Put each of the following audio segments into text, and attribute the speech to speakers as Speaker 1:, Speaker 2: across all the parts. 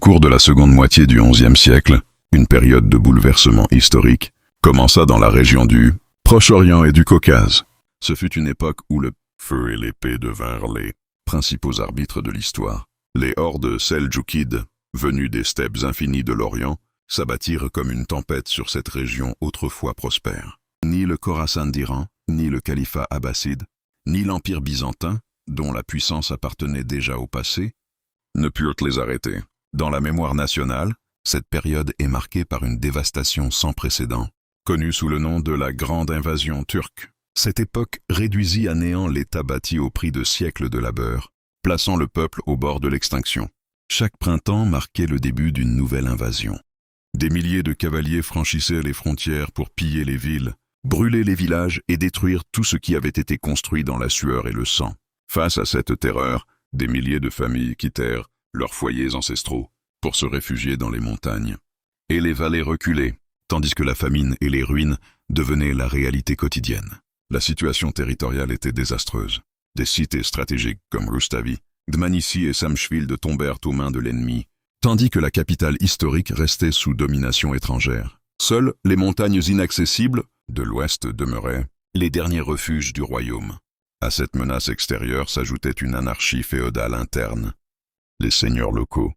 Speaker 1: cours de la seconde moitié du XIe siècle, une période de bouleversement historique commença dans la région du Proche-Orient et du Caucase. Ce fut une époque où le feu et l'épée devinrent les principaux arbitres de l'histoire. Les hordes seldjoukides, venues des steppes infinies de l'Orient, s'abattirent comme une tempête sur cette région autrefois prospère. Ni le Khorasan d'Iran, ni le califat abbasside, ni l'empire byzantin, dont la puissance appartenait déjà au passé, ne purent les arrêter. Dans la mémoire nationale, cette période est marquée par une dévastation sans précédent, connue sous le nom de la Grande Invasion turque. Cette époque réduisit à néant l'État bâti au prix de siècles de labeur, plaçant le peuple au bord de l'extinction. Chaque printemps marquait le début d'une nouvelle invasion. Des milliers de cavaliers franchissaient les frontières pour piller les villes, brûler les villages et détruire tout ce qui avait été construit dans la sueur et le sang. Face à cette terreur, des milliers de familles quittèrent leurs foyers ancestraux pour se réfugier dans les montagnes. Et les vallées reculaient, tandis que la famine et les ruines devenaient la réalité quotidienne. La situation territoriale était désastreuse. Des cités stratégiques comme Rustavi, Dmanisi et Samshvili tombèrent aux mains de l'ennemi, tandis que la capitale historique restait sous domination étrangère. Seules les montagnes inaccessibles de l'ouest demeuraient les derniers refuges du royaume. À cette menace extérieure s'ajoutait une anarchie féodale interne. Les seigneurs locaux,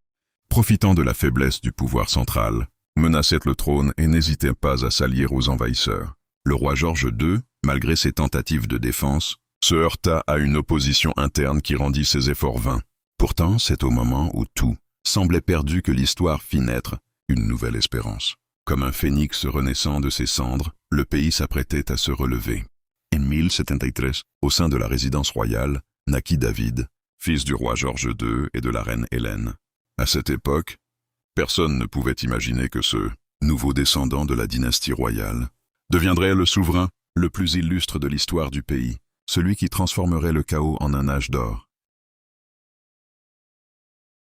Speaker 1: profitant de la faiblesse du pouvoir central, menaçaient le trône et n'hésitaient pas à s'allier aux envahisseurs. Le roi George II, malgré ses tentatives de défense, se heurta à une opposition interne qui rendit ses efforts vains. Pourtant, c'est au moment où tout semblait perdu que l'histoire fit naître une nouvelle espérance. Comme un phénix renaissant de ses cendres, le pays s'apprêtait à se relever. En 1073, au sein de la résidence royale, naquit David, fils du roi George II et de la reine Hélène. À cette époque, personne ne pouvait imaginer que ce nouveau descendant de la dynastie royale deviendrait le souverain le plus illustre de l'histoire du pays, celui qui transformerait le chaos en un âge d'or.